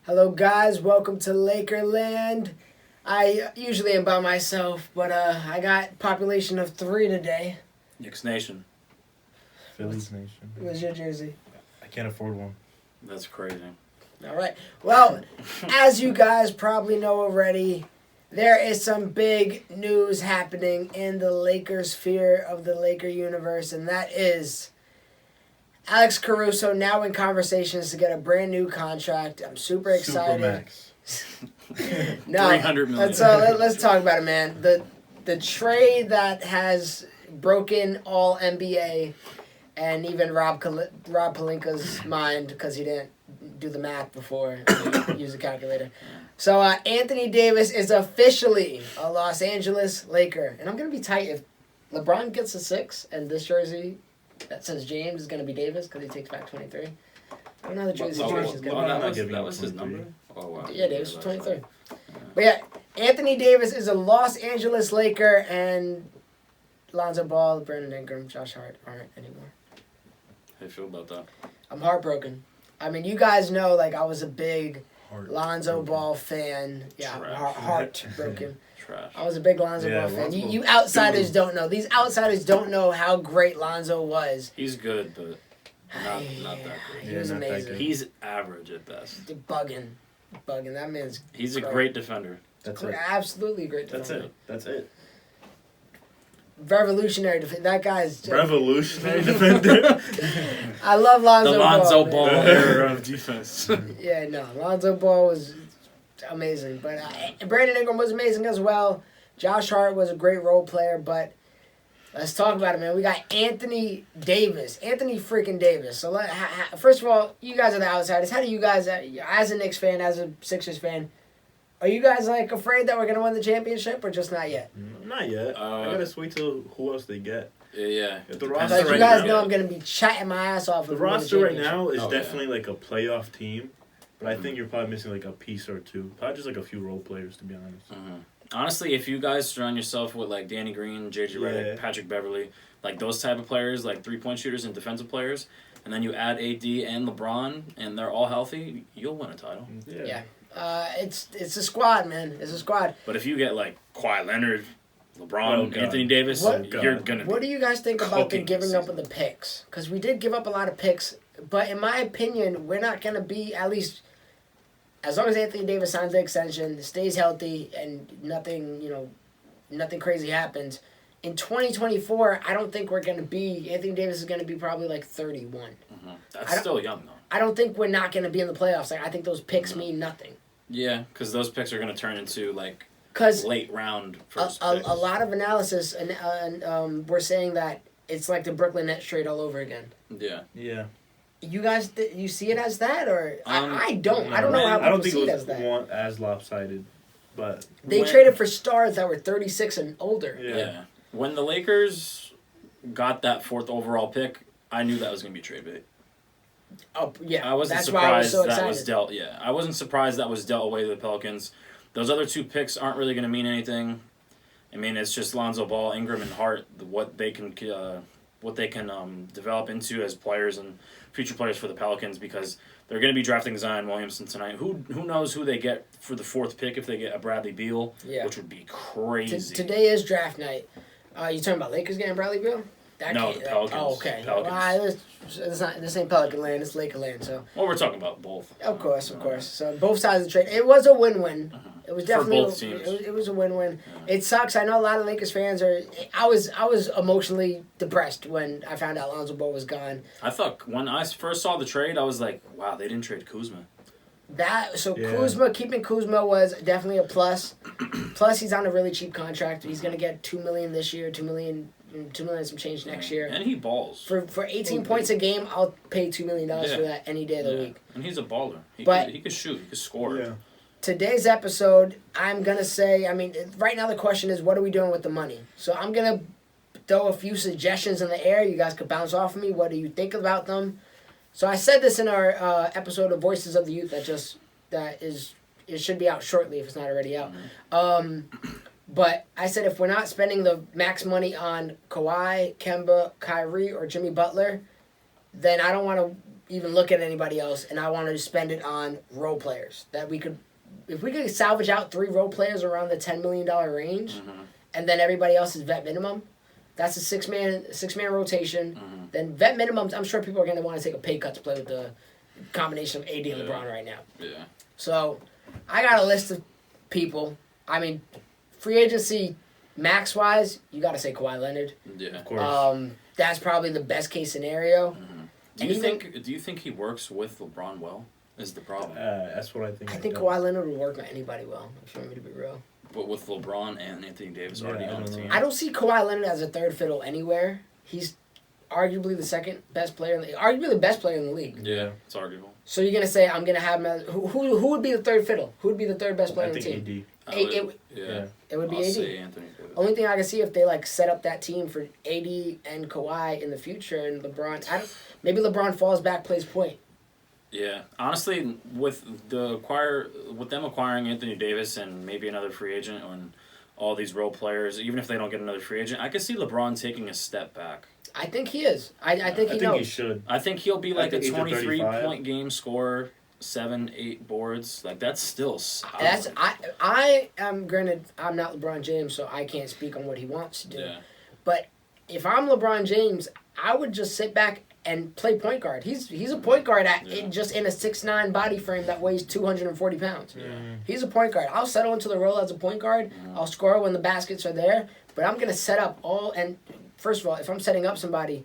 Hello, guys. Welcome to LAKERLAND. I usually am by myself, but I got population of 3 today. Knicks Nation. Phillies Nation. What's your jersey? I can't afford one. That's crazy. All right. Well, as you guys probably know already, there is some big news happening in the Lakers sphere of the Laker universe, and that is Alex Caruso now in conversations to get a brand new contract. I'm super excited. Supermax. No, $300 million. Let's talk about it, man. The trade that has broken all NBA and even Rob Pelinka's mind because he didn't do the math before use a calculator. So Anthony Davis is officially a Los Angeles Laker, and I'm gonna be tight if LeBron gets a 6 and this jersey that says James is gonna be Davis because he takes back 23. I don't know how the jersey change is gonna be. That was his number? Oh, wow. Yeah, Davis was 23. But yeah, Anthony Davis is a Los Angeles Laker, and Lonzo Ball, Brandon Ingram, Josh Hart aren't anymore. How do you feel about that? I'm heartbroken. I mean, you guys know, like, I was a big Lonzo Ball fan. Yeah, Trash. heartbroken. Trash. I was a big Lonzo Ball fan. You outsiders don't know. These outsiders don't know how great Lonzo was. He's good, but not that good. He was not that amazing. good. He's average at best. Bugging. That man's He's a great defender. That's it. absolutely great. That's defender. it. That's it. Revolutionary defender. That guy's just, Revolutionary defender. I love Lonzo The Ball. Lonzo man. Ball era of defense. Yeah, no, Lonzo Ball was amazing, but Brandon Ingram was amazing as well. Josh Hart was a great role player, but let's talk about it, man. We got Anthony Davis, Anthony freaking Davis. So first of all, you guys are the outsiders. How do you guys, as a Knicks fan, as a Sixers fan, are you guys like afraid that we're gonna win the championship or just not yet? Not yet. I gotta wait till who else they get. Yeah. If the Depends roster Like, right you guys now, know I'm gonna be chatting my ass off. the if we win roster right championship. now is Oh, yeah. definitely like a playoff team, but I think you're probably missing like a piece or two. Probably just like a few role players, to be honest. Honestly, if you guys surround yourself with like Danny Green, JJ Redick, Yeah. Patrick Beverly, like those type of players, like 3-point shooters and defensive players, and then you add AD and LeBron, and they're all healthy, you'll win a title. Yeah. It's a squad, man. It's a squad. But if you get like Kawhi Leonard, LeBron, Oh, God. Anthony Davis, What- you're gonna. What do you guys think about the cooking giving this up of the picks? Because we did give up a lot of picks, but in my opinion, we're not going to be, at least, as long as Anthony Davis signs the extension, stays healthy, and nothing crazy happens. In 2024, I don't think we're going to be, Anthony Davis is going to be probably like 31. That's still young though. I don't think we're not going to be in the playoffs. Like, I think those picks mean nothing. Yeah, because those picks are gonna turn into like Because late round first a picks. lot of analysis and we're saying that it's like the Brooklyn Nets trade all over again. Yeah. Yeah. You guys, you see it as that, or I don't. No, I don't know how I don't people think see it it was as that. as lopsided, but They When- traded for stars that were 36 and older. Yeah. When the Lakers got that 4th overall pick, I knew that was gonna be trade bait. Oh yeah, I wasn't that's why I was surprised so that excited. was dealt. Yeah, I wasn't surprised that was dealt away to the Pelicans. Those other 2 picks aren't really going to mean anything. I mean, it's just Lonzo Ball, Ingram, and Hart. What they can develop into as players and future players for the Pelicans, because they're going to be drafting Zion Williamson tonight. Who knows who they get for the 4th pick if they get a Bradley Beal, which would be crazy. Today is draft night. You talking about Lakers getting Bradley Beal? No, the Pelicans. Oh, okay. Pelicans. This ain't Pelican land. It's Lakerland. So. Well, we're talking about both. Of course. So both sides of the trade. It was a win-win. It was definitely both teams. It was a win-win. It sucks. I know a lot of Lakers fans are. I was emotionally depressed when I found out Lonzo Ball was gone. I thought when I first saw the trade, I was like, wow, they didn't trade Kuzma. Keeping Kuzma was definitely a plus. Plus, he's on a really cheap contract. He's gonna get $2 million this year, $2 million some change next year. And he balls. For 18 points a game, I'll pay $2 million for that any day of the week. And he's a baller. He could shoot. He could score. Yeah. Today's episode, I'm gonna say. I mean, right now the question is, what are we doing with the money? So I'm gonna throw a few suggestions in the air. You guys could bounce off of me. What do you think about them? So I said this in our episode of Voices of the Youth it should be out shortly if it's not already out. But I said if we're not spending the max money on Kawhi, Kemba, Kyrie, or Jimmy Butler, then I don't want to even look at anybody else, and I wanted to spend it on role players that we could, if we could salvage out 3 role players around the $10 million range, and then everybody else is vet minimum. That's a 6-man rotation. Then vet minimums. I'm sure people are going to want to take a pay cut to play with the combination of AD and LeBron right now. Yeah. So I got a list of people. I mean, free agency max wise, you got to say Kawhi Leonard. Yeah. Of course. That's probably the best case scenario. Do you think he works with LeBron well? Is the problem? That's what I think. I think Kawhi Leonard would work with anybody well, if you want me to be real. But with LeBron and Anthony Davis already on the team. I don't see Kawhi Leonard as a third fiddle anywhere. He's arguably the second best player arguably the best player in the league. Yeah, it's arguable. So you're gonna say I'm gonna have him as, who would be the third fiddle? Who would be the third best player on the team? AD. It would be I'll AD. say Anthony Davis. Only thing I can see if they set up that team for AD and Kawhi in the future and LeBron. Maybe LeBron falls back, plays point. Yeah, honestly, with them acquiring Anthony Davis and maybe another free agent and all these role players, even if they don't get another free agent, I could see LeBron taking a step back. I think he is. I think he knows. He should. I think he'll be like a 23-point game scorer, 7-8 boards. That's still solid. I am granted I'm not LeBron James, so I can't speak on what he wants to do. Yeah. But if I'm LeBron James, I would just sit back and play point guard. He's a point guard just in a 6'9" body frame that weighs 240 pounds. Yeah. He's a point guard. I'll settle into the role as a point guard. I'll score when the baskets are there, but I'm gonna set up first of all, if I'm setting up somebody,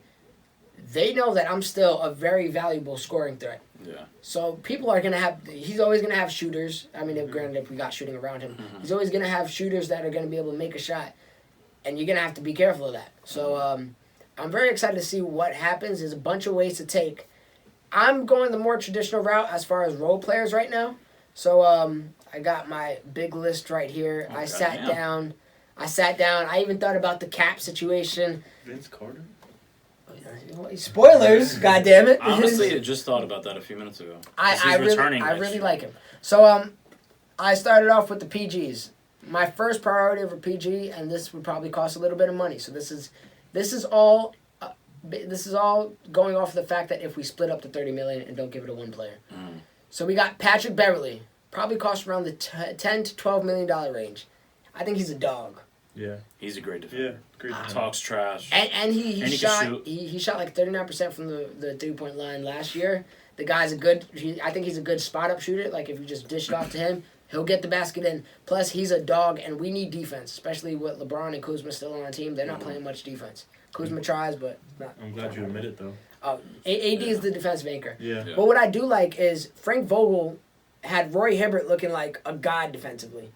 they know that I'm still a very valuable scoring threat. Yeah. So people are going to have... He's always going to have shooters. I mean, granted, if we got shooting around him. He's always going to have shooters that are going to be able to make a shot. And you're going to have to be careful of that. So I'm very excited to see what happens. There's a bunch of ways to take. I'm going the more traditional route as far as role players right now. So I got my big list right here. Oh, I sat down. I even thought about the cap situation. Vince Carter? Spoilers, goddammit. Honestly, I just thought about that a few minutes ago. I really like him. So I started off with the PGs. My first priority over PG, and this would probably cost a little bit of money. So this is all going off the fact that if we split up the $30 million and don't give it to one player. So we got Patrick Beverley, probably cost around the $10 to $12 million range. I think he's a dog. Yeah, he's a great defender. Yeah, great defender. Talks trash. And he shot can shoot. He shot 39% from the 3-point line last year. The guy's I think he's a good spot up shooter. If you just dish it off to him, he'll get the basket in. Plus he's a dog, and we need defense, especially with LeBron and Kuzma still on the team. They're not playing much defense. Kuzma tries, but not. I'm glad you admit it though. AD is the defensive anchor. Yeah. But what I do like is Frank Vogel had Roy Hibbert looking like a god defensively.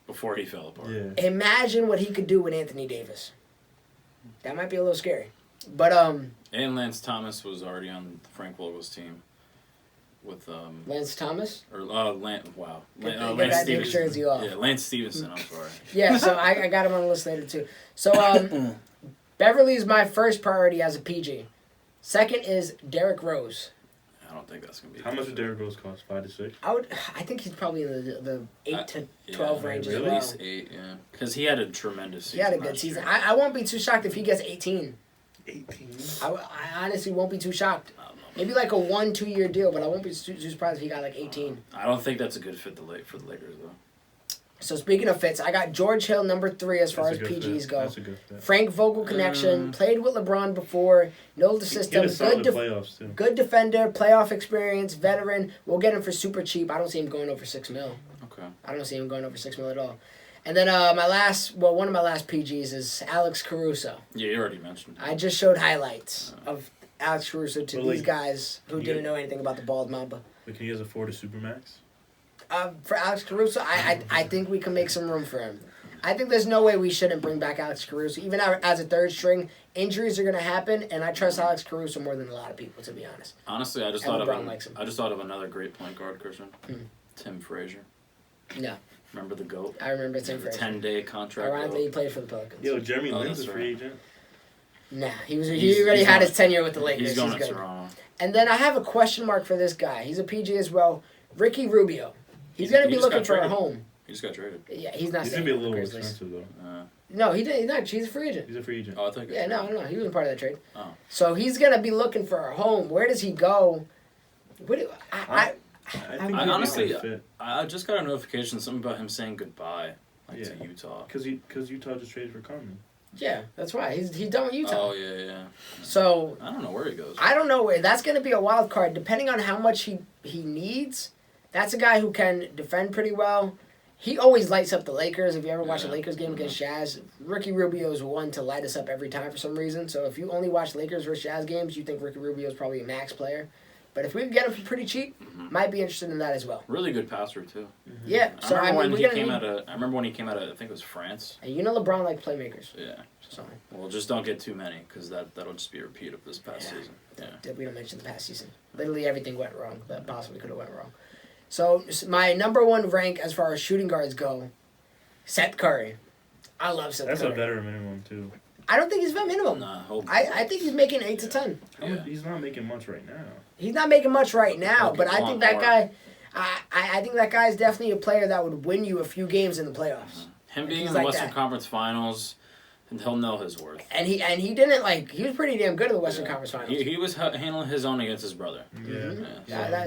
Before he fell apart. Yeah. Imagine what he could do with Anthony Davis. That might be a little scary. But And Lance Thomas was already on Frank Vogel's team with Lance Thomas? Or Lance Lance Stevenson. Jersey off. Yeah, Lance Stevenson, I'm sorry. Yeah, so I got him on the list later too. So Beverly's my first priority as a PG. Second is Derrick Rose. I don't think that's gonna be. How much would Derrick Rose cost? 5 to 6? I think he's probably in the 8 to 12 range as At well. least 8, yeah. Because he had a tremendous season. He had a good season. I won't be too shocked if he gets 18. 18? I honestly won't be too shocked. Maybe a 1-2 year deal, but I won't be too surprised if he got 18. I don't think that's a good fit for the Lakers though. So speaking of fits, I got George Hill number 3 as far as PGs go. That's a good fit. Frank Vogel connection, played with LeBron before, knows the system, playoffs too. Good defender, playoff experience, veteran. We'll get him for super cheap. I don't see him going over $6 million. Okay. I don't see him going over $6 million at all. And then one of my last PGs is Alex Caruso. Yeah, you already mentioned it. I just showed highlights of Alex Caruso to these guys who didn't know anything about the bald Mamba. But can you guys afford a Supermax? For Alex Caruso, I think we can make some room for him. I think there's no way we shouldn't bring back Alex Caruso. Even as a third string, injuries are going to happen, and I trust Alex Caruso more than a lot of people, to be honest. Honestly, I just thought of another great point guard, Christian. Tim Frazier. No. Remember the GOAT? I remember Tim Frazier. 10-day contract. Ironically, he played for the Pelicans. Yo, Jeremy Lin's a free agent. Nah, he already had his tenure with the Lakers. He's going to Toronto. And then I have a question mark for this guy. He's a PG as well. Ricky Rubio. He's going to be looking for a home. He just got traded. Yeah, he's not He's staying going to be a with the little Grizzlies. expensive, though. No, he didn't. He's a free agent. He's a free agent. Oh, I think. Yeah, no, he wasn't part of that trade. Oh. So he's gonna be looking for a home. Where does he go? What do, I think I he'd be honestly- a good fit. I just got a notification, something about him saying goodbye, to Yeah. Utah. Because Utah just traded for Carmen. Yeah, that's right. He's done with Utah. Oh yeah. So I don't know where he goes. I don't know where. That's going to be a wild card, depending on how much he needs. That's a guy who can defend pretty well. He always lights up the Lakers. If you ever watch a Lakers game against Jazz, Ricky Rubio's one to light us up every time for some reason. So if you only watch Lakers versus Jazz games, you think Ricky Rubio's probably a max player. But if we can get him for pretty cheap, might be interested in that as well. Really good passer too. Yeah. So I remember when he we're came gonna out of. I remember when he came out of. I think it was France. and you know LeBron likes playmakers. Yeah. So Well, just don't get too many, because that'll just be a repeat of this past season. Yeah. we don't mention the past season. Literally everything went wrong that possibly could have went wrong. So my number one rank as far as shooting guards go, Seth Curry. I love Seth That's Curry. a veteran minimum too. I don't think he's vet minimum. Nah, hope. I think he's making 8 to 10. Yeah. He's not making much right now. He's not making much right now, Okay, but I want think that more. guy. I think that guy is definitely a player that would win you a few games in the playoffs. Him being He's in the like Western that. Conference Finals, and he'll know his worth. And he didn't he was pretty damn good in the Western Conference Finals. He was handling his own against his brother. Yeah.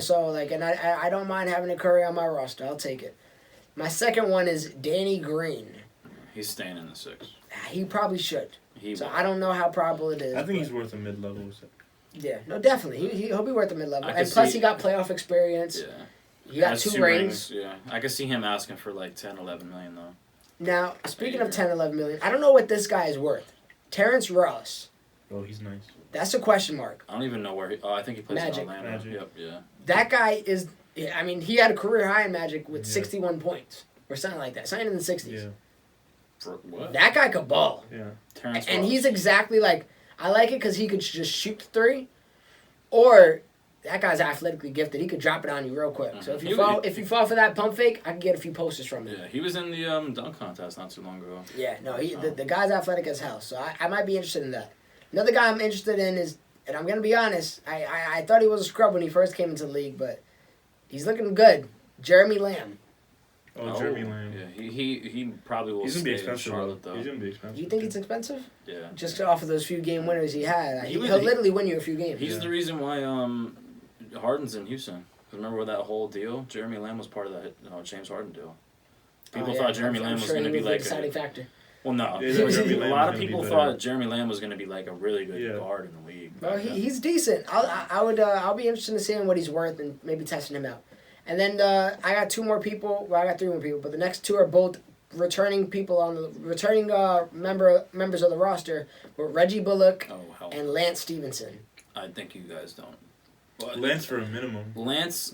And I don't mind having a Curry on my roster. I'll take it. My second one is Danny Green. He's staying in the six. He probably should. So will. I don't know how probable it is. I think he's worth a mid-level. Yeah, no, definitely. He'll be worth the mid-level. I And can plus, see- he got playoff experience. Yeah. He got Has 2 rings. Yeah. I could see him asking for like 10, 11 million though. Now, speaking of 10, 11 million, I don't know what this guy is worth. Terrence Ross. Oh, he's nice. That's a question mark. I don't even know where he. Oh, I think he plays Magic. in Orlando. Magic. Yep. Yeah. That guy is. I mean, he had a career high in Magic with Yeah. 61 points or something like that. Something in the 60s. Yeah. For what? That guy could ball. Yeah. Terrence And Ross. he's exactly like. I like it because he could just shoot 3. Or. That guy's athletically gifted. He could drop it on you real quick. So if you fall for that pump fake, I can get a few posters from him. Yeah, he was in the dunk contest not too long ago. Yeah, no, the guy's athletic as hell. So I might be interested in that. Another guy I'm interested in is, and I'm going to be honest, I thought he was a scrub when he first came into the league, but he's looking good. Jeremy Lamb. Oh, Jeremy Lamb. Yeah, he probably will He's gonna be stay in expensive Charlotte though. though. He's gonna be expensive. Do you think it's expensive? Yeah. Just off of those few game winners he had. He was- He'll literally win you a few games. He's the reason why Harden's in Houston. Remember that whole deal? Jeremy Lamb was part of that James Harden deal. People thought Jeremy Lamb was going to be like a deciding factor. Well, no. Yeah, A Jeremy Lamb lot was of gonna people be thought better. Jeremy Lamb was going to be like a really good guard in the league. Well, he's decent. I'll be interested in seeing what he's worth and maybe testing him out. And then I got 2 more people. Well, I got 3 more people, but the next 2 are both returning members of the roster were Reggie Bullock Oh, hell. and Lance Stevenson. I think you guys don't. Well, Lance for a minimum.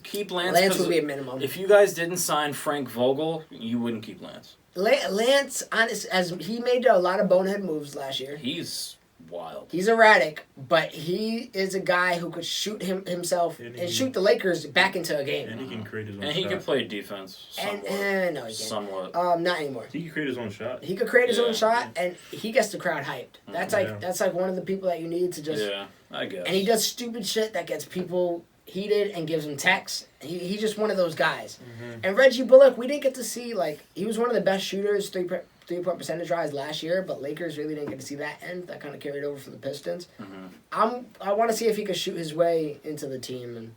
Keep Lance. Lance 'cause would be a minimum. If you guys didn't sign Frank Vogel, you wouldn't keep Lance. Lance, honest, as he made a lot of bonehead moves last year. He's wild. He's erratic, but he is a guy who could shoot himself and shoot the Lakers back into a game. And he can create his own And shot. he can play defense. Somewhat. And no, he can't. Somewhat. Not anymore. He can create his own shot. He could create his own Yeah. shot, and he gets the crowd hyped. That's like one of the people that you need to just. Yeah, I guess. And he does stupid shit that gets people heated and gives them texts. He's just one of those guys. Mm-hmm. And Reggie Bullock, we didn't get to see he was one of the best shooters, 3-point percentage rise last year, but Lakers really didn't get to see that end. That kind of carried over from the Pistons. Mm-hmm. I want to see if he could shoot his way into the team, and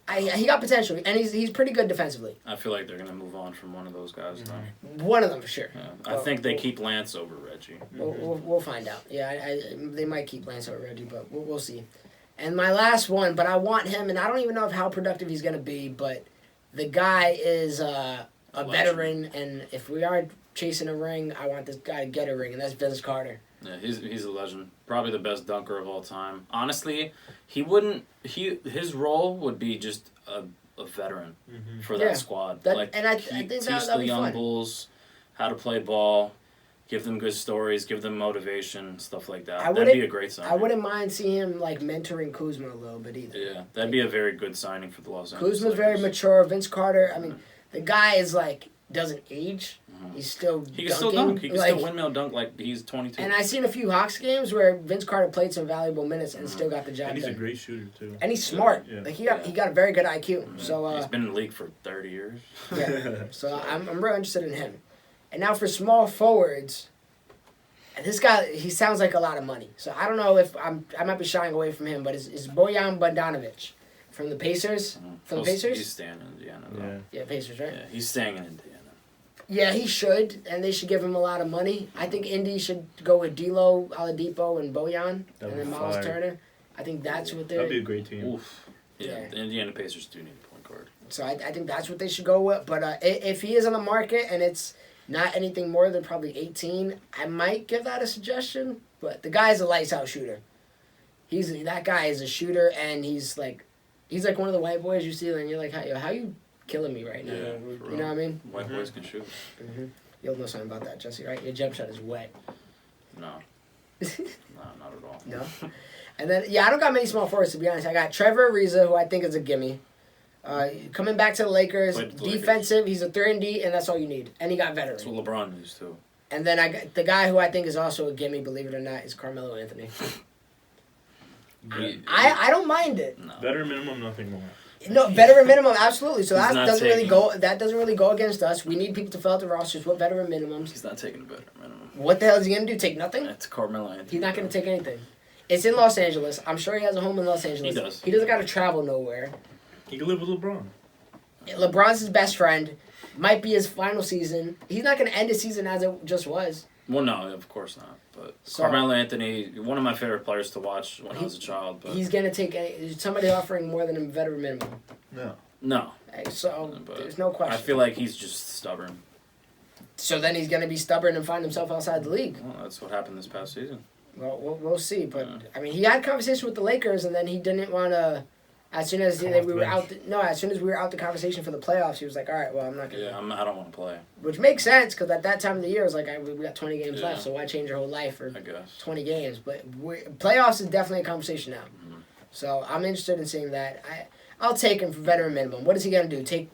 he got potential, and he's pretty good defensively. I feel like they're gonna move on from one of those guys though. One of them for sure. Yeah. I think they keep Lance over Reggie. We'll find out. Yeah, they might keep Lance over Reggie, but we'll see. And my last one, but I want him, and I don't even know how productive he's going to be, but the guy is a veteran, and if we are chasing a ring, I want this guy to get a ring, and that's Vince Carter. Yeah, he's a legend. Probably the best dunker of all time. Honestly, his role would be just a veteran for that squad. I think teach that'd the be young fun. bulls how to play ball, give them good stories, give them motivation, stuff like that. I That'd be a great signing. I wouldn't mind seeing him mentoring Kuzma a little bit either. Yeah, that'd be a very good signing for the Los Angeles Kuzma's very Lakers. mature. Vince Carter, I mean, the guy is doesn't age. He's still He can dunking. still dunk. He can still windmill dunk like he's 22. And I've seen a few Hawks games where Vince Carter played some valuable minutes and still got the job And he's done. a great shooter too. And he's smart. Yeah. He got a very good IQ. So he's been in the league for 30 years. yeah. So I'm real interested in him. And now for small forwards, And this guy, he sounds like a lot of money. So I don't know if I might be shying away from him, but is Bojan Bogdanovic from the Pacers? From the Pacers? He's staying in Indiana, though. Yeah. Yeah, Pacers, right? Yeah, he's staying in Indiana. Yeah, he should, and they should give him a lot of money. I think Indy should go with D'Lo, Oladipo, and Bojan, That'd and then be Miles fire. turner. I think that's what they're... That'd be a great team. Oof. Yeah, Yeah. the Indiana Pacers do need a point guard. So I think that's what they should go with. But if he is on the market and it's not anything more than probably 18, I might give that a suggestion. But the guy's a lights out shooter. That guy is a shooter, and he's like one of the white boys you see, and you're like, how you killing me right now? Yeah, You know what I mean? White boys can shoot. Mm-hmm. You'll know something about that, Jesse, right? Your jump shot is wet. No. No, not at all. No. And then, I don't got many small forwards, to be honest. I got Trevor Ariza, who I think is a gimme. Coming back to the Lakers, Played with the defensive, he's a 3-and-D, and that's all you need. And he got veteran. That's what LeBron used to. And then I got the guy who I think is also a gimme, believe it or not, is Carmelo Anthony. I don't mind it. No. Better minimum, nothing more. No, veteran minimum, absolutely. So He's that not doesn't really taking- go. That doesn't really go against us. We need people to fill out the rosters. What veteran minimums? He's not taking a better minimum. What the hell is he gonna do? Take nothing? That's Carmelo Anthony. He's not gonna take anything. It's in Los Angeles. I'm sure he has a home in Los Angeles. He does. He doesn't got to travel nowhere. He could live with LeBron. LeBron's his best friend. Might be his final season. He's not gonna end his season as it just was. Well, no, of course not. But So- Carmelo Anthony, one of my favorite players to watch when I was a child. But He's gonna take somebody offering more than a veteran minimum. No. no, So but there's no question. I feel like he's just stubborn. So then he's gonna be stubborn and find himself outside the league. Well, that's what happened this past season. Well, we'll see. But Yeah. I mean, he had conversation with the Lakers, and then he didn't want to. As soon as Come we off the were out, bench. as soon as we were out the conversation for the playoffs, he was like, "All right, well, I'm not gonna." Yeah, I don't want to play. Which makes sense because at that time of the year, it was like we got 20 games Yeah. left, so why change your whole life for I guess. 20 games? But playoffs is definitely a conversation now. Mhm. So I'm interested in seeing that. I'll take him for veteran minimum. What is he gonna do? Take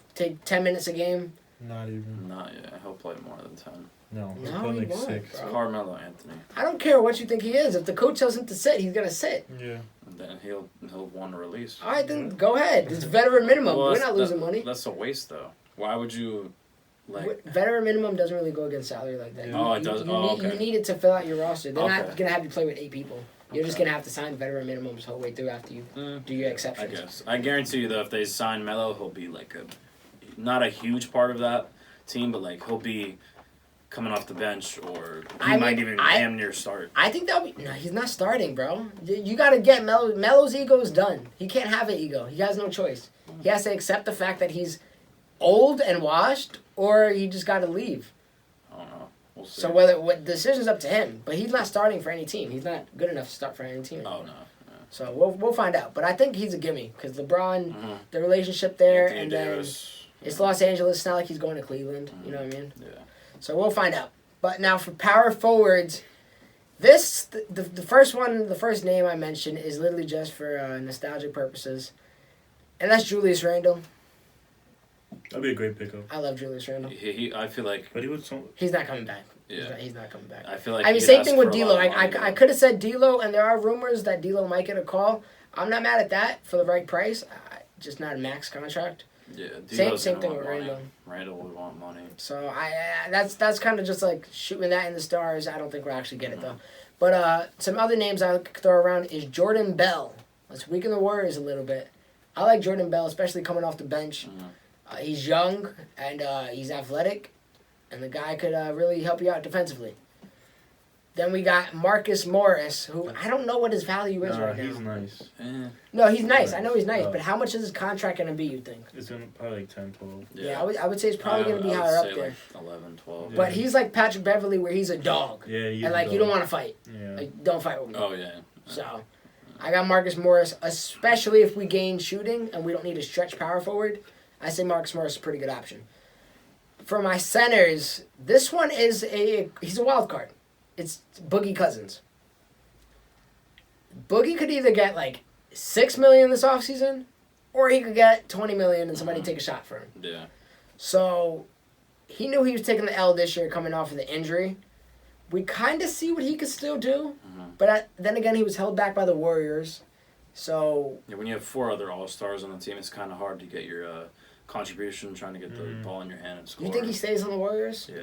10 minutes a game? Not even. Not yet. He'll play more than 10. No. He's No, playing he like won't, 6. bro. Carmelo Anthony. I don't care what you think he is. If the coach tells him to sit, he's gonna sit. Yeah. And then he'll want to release. All right, then go ahead. It's veteran minimum. Well, We're that's- not losing money. That's a waste, though. Why would you, like? Veteran minimum doesn't really go against salary like that. Yeah. Oh, it does? Oh, You okay. need it to fill out your roster. They're not Okay. gonna have you play with 8 people. You're just Okay. gonna have to sign veteran minimums the whole way through after you do your I exceptions. guess. I guarantee you, though, if they sign Melo, he'll be like not a huge part of that team, but like he'll be coming off the bench, or he might even damn near start. I think that no, he's not starting, bro. You gotta get Melo. Melo's ego is done. He can't have an ego. He has no choice. He has to accept the fact that he's old and washed, or he just gotta leave. I don't know. We'll see. So what the decision's up to him. But he's not starting for any team. He's not good enough to start for any team. Oh no. So we'll find out. But I think he's a gimme because LeBron, Mhm. the relationship there, Anthony and then Davis. it's Los Angeles. It's not like he's going to Cleveland. You know what I mean? Yeah. So we'll find out. But now for power forwards, the first one, the first name I mentioned is literally just for nostalgic purposes, and that's Julius Randle. That'd be a great pickup. I love Julius Randle. I feel like. But he would some. He's not coming back. Yeah. He's not coming back. I feel like. I mean, he'd same ask thing with for a D'Lo. lot of money, I could have said D'Lo, and there are rumors that D'Lo might get a call. I'm not mad at that for the right price. Just not a max contract. Yeah. Same D'Lo's gonna thing want with money. Randle. Randle would want money. So that's kind of just like shooting that in the stars. I don't think we'll actually get it though. But some other names I could throw around is Jordan Bell. Let's weaken the Warriors a little bit. I like Jordan Bell, especially coming off the bench. He's young and he's athletic, and the guy could really help you out defensively. Then we got Marcus Morris, who I don't know what his value is right he's now. nice. No, he's nice. I know he's nice, Oh. but how much is his contract going to be, you think? It's gonna probably like 10, 12. Yeah, I would say it's probably going to be I would higher up say, there. Like 11, 12. But he's like Patrick Beverly, where he's a dog. Yeah, he's And, like, you don't want to fight. Yeah. Like, don't fight with me. Oh yeah. So, I got Marcus Morris, especially if we gain shooting and we don't need a stretch power forward. I say Marcus Morris is a pretty good option. For my centers, this one he's a wild card. It's Boogie Cousins. Boogie could either get like $6 million this offseason, or he could get $20 million and somebody take a shot for him. Yeah. So, he knew he was taking the L this year coming off of the injury. We kind of see what he could still do, but then again, he was held back by the Warriors. So, Yeah, when you have 4 other All-Stars on the team, it's kind of hard to get your contribution, trying to get the ball in your hand and score. you think he stays on the Warriors? Yeah.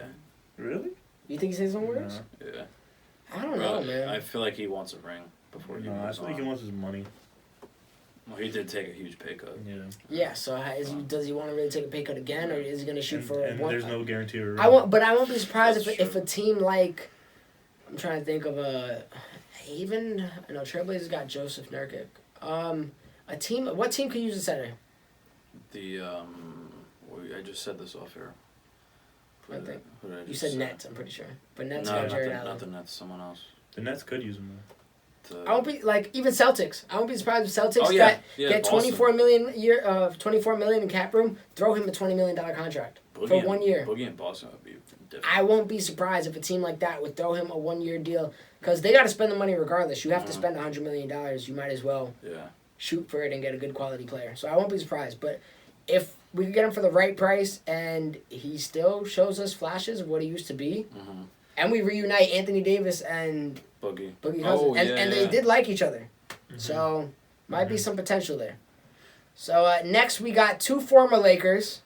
Really? You think he stays on the Warriors? Yeah. I don't know, man. I feel like he wants a ring before he No, I moves feel like he on. wants his money. Well, he did take a huge pay cut. Yeah. Yeah, so does he want to really take a pay cut again, or is he going to shoot for And one? there's no guarantee. I won't be surprised That's if a team like, I'm trying to think of Trailblazers got Joseph Nurkic. What team could use a center? I just said this off here. I think Who did I you just said say? Nets. I'm pretty sure, but Nets No, got Jared not Allen. the Nets. Someone else. The Nets could use him. I won't be even Celtics. I won't be surprised if Celtics Oh, yeah. get Boston. $24 million in cap room. Throw him a $20 million contract for 1 year. Boogie and Boston would be different. I won't be surprised if a team like that would throw him a 1 year deal because they got to spend the money regardless. You have to spend $100 million. You might as well shoot for it and get a good quality player. So I won't be surprised. But if we can get him for the right price and he still shows us flashes of what he used to be, and we reunite Anthony Davis and Boogie Cousins, and they did like each other. So might be some potential there. So next we got 2 former Lakers,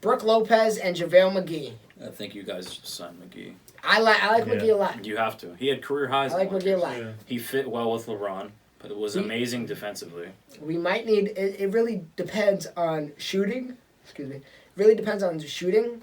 Brook Lopez and JaVale McGee. I think you guys signed McGee. I like McGee a lot. You have to. He had career highs. I like McGee a lot. Yeah. He fit well with LeBron, but it was amazing defensively. We might need. It really depends on shooting. Excuse me. Really depends on shooting.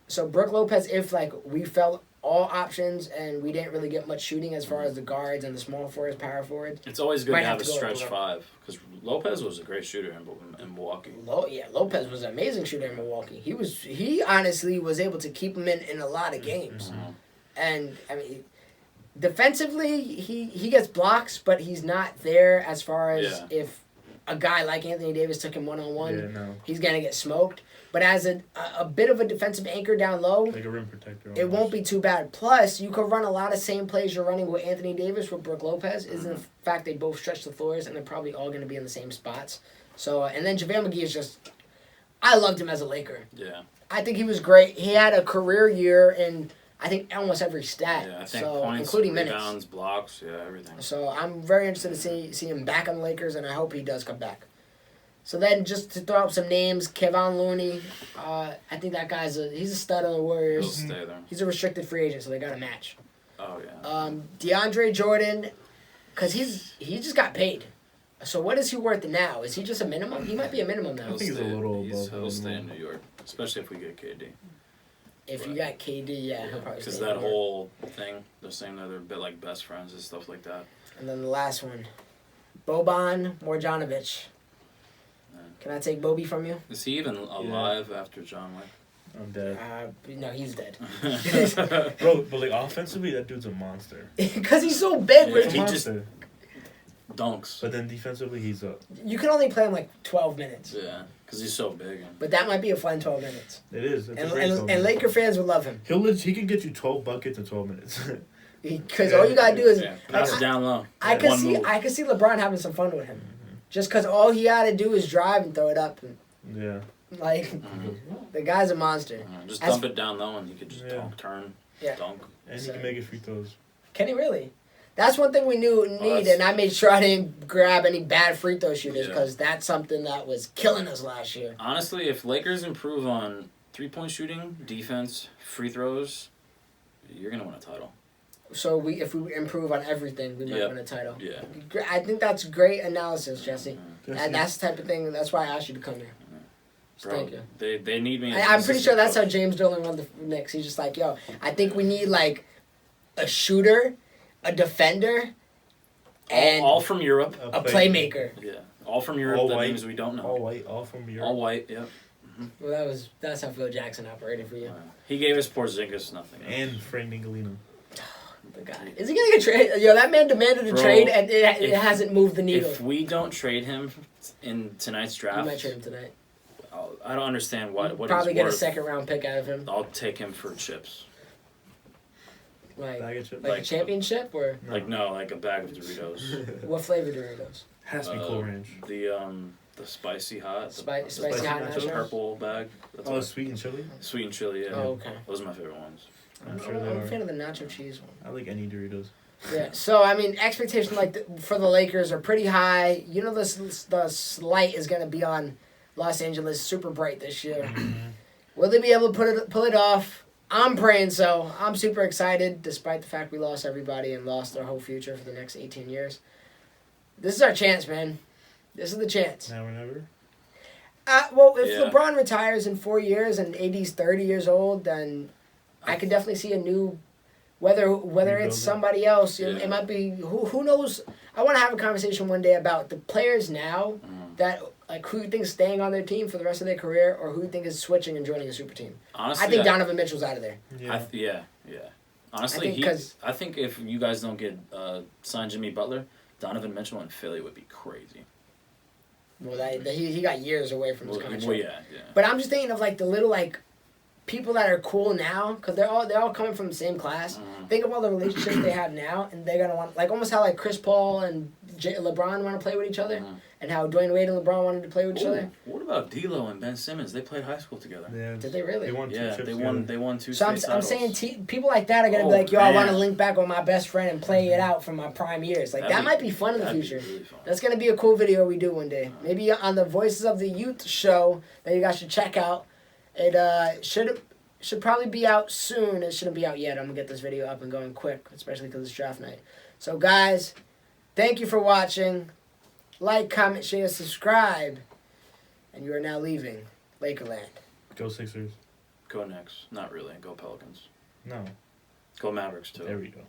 So Brook Lopez, if we felt all options and we didn't really get much shooting as far as the guards and the small forwards, power forwards. It's always good Might to have have a to go stretch with five because Lopez was a great shooter in Milwaukee. Lopez was an amazing shooter in Milwaukee. He honestly was able to keep him in a lot of games. And I mean, defensively he gets blocks, but he's not there as far as if a guy like Anthony Davis took him one-on-one, he's gonna get smoked. But as a bit of a defensive anchor down low, like a rim protector. it won't be too bad. Plus, you could run a lot of same plays you're running with Anthony Davis with Brook Lopez. Is in fact they both stretch the floors and they're probably all going to be in the same spots. So and then JaVale McGee is just, I loved him as a Laker. Yeah. I think he was great. He had a career year in I think almost every stat. Yeah, I think so points, including rebounds, minutes. blocks, everything. So I'm very interested to see him back on the Lakers, and I hope he does come back. So then, just to throw out some names, Kevon Looney. I think that guy's he's a stud on the He'll Warriors. stay there. He's a restricted free agent, so they got a match. Oh yeah. DeAndre Jordan, because he just got paid. So what is he worth now? Is he just a minimum? He might be a minimum now. I think he's a little above. He'll stay in New York, especially if we get KD. If you got KD, yeah, he'll probably Because stay that in there. whole thing, they're saying that they're a bit like best friends and stuff like that. And then the last one, Boban Marjanovic. Can I take Bobby from you? Is he even alive after John Wick? I'm dead. No, he's dead. Bro, but like offensively, that dude's a monster. Because he's so big. Yeah, With he just Monster. dunks. But then defensively, he's a. You can only play him like 12 minutes. Yeah, because he's so big. And But that might be a fun 12 minutes. It is. It's a And, great and, 12 and minutes. Laker fans would love him. He can get you 12 buckets in 12 minutes. Because all you got to do is... pass like, it down low. I One could see move. I could see LeBron having some fun with him. Just because all he had to do is drive and throw it up. And, Yeah. like, the guy's a monster. Just As- dump it down low and he could just Yeah. turn, Yeah. dunk. And So- he can make his free throws. Can he really? That's one thing we need, that's- and I made sure I didn't grab any bad free throw shooters Yeah. because that's something that was killing us last year. Honestly, if Lakers improve on 3-point shooting, defense, free throws, you're going to win a title. So if we improve on everything, we might Yep. win a title. Yeah. I think that's great analysis, Jesse. Jesse. And that's the type of thing. That's why I asked you to come here. So Bro, thank you. They need me. as I'm pretty sure assistant that's how coach. James Dolan won the Knicks. He's just like, yo, I think we need like a shooter, a defender, and all from Europe. a playmaker. Yeah. All from Europe. All that white. names we don't know. All white, all from Europe. All white, yeah. Well, that's how Phil Jackson operated for you. He gave us Porzingis nothing. And Frank Ngalina. The guy is he gonna get traded? Yo, that man demanded a Bro, trade, and it if- hasn't moved the needle. If we don't trade him in tonight's You draft, might trade him tonight. I don't understand what Probably he's get a worth. second round pick out of him, I'll take him for chips. like Bag of chips. like a like- championship or No. Like a bag of Doritos. what flavor Doritos? Has to be Cool Ranch. The spicy hot. Spicy hot the nachos? purple bag. That's Oh, what- sweet and chili? sweet and chili. Yeah. Oh, okay. Those are my favorite ones. I'm sure I'm they a fan are. of the nacho cheese one. I like any Doritos. Yeah, so I mean, expectations for the Lakers are pretty high. You know, the light is going to be on Los Angeles super bright this year. Will they be able to pull it off? I'm praying so. I'm super excited, despite the fact we lost everybody and lost our whole future for the next 18 years. This is our chance, man. This is the chance. Now or never. Well, if Yeah. LeBron retires in 4 years and AD's 30 years old, then I could definitely see a new. Whether Rebuilding. it's somebody else, Yeah. it might be who knows. I want to have a conversation one day about the players now that like who you think is staying on their team for the rest of their career, or who you think is switching and joining a super team. Honestly, I think Donovan Mitchell's out of there. Yeah. Yeah. Honestly, I think if you guys don't get signed Jimmy Butler, Donovan Mitchell in Philly would be crazy. Well, he got years away from his contract. Well, yeah. But I'm just thinking of like the little like people that are cool now, because they're all coming from the same class. Think of all the relationships they have now, and they're gonna want like almost how like Chris Paul and LeBron want to play with each other, and how Dwayne Wade and LeBron wanted to play with each other. What about D'Lo and Ben Simmons? They played high school together. Yeah. Did they really? They won 2 chips They together. won 2 So state titles. I'm saying people like that are gonna be Oh, like, yo, I want to man. link back with my best friend and play it out from my prime years. Like that might be fun in the That'd be future. really fun. That's gonna be a cool video we do one day. Maybe on the Voices of the Youth show that you guys should check out. It should probably be out soon. It shouldn't be out yet. I'm gonna get this video up and going quick, especially because it's draft night. So guys, thank you for watching. Like, comment, share, subscribe, and you are now leaving Lakerland. Go Sixers. Go Knicks. Not really. Go Pelicans. No. Go Mavericks too. There we go.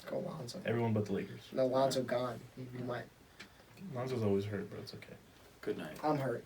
Go Lonzo. Everyone but the Lakers. No, Lonzo gone. He might. Lonzo's always hurt, but it's okay. Good night. I'm hurt.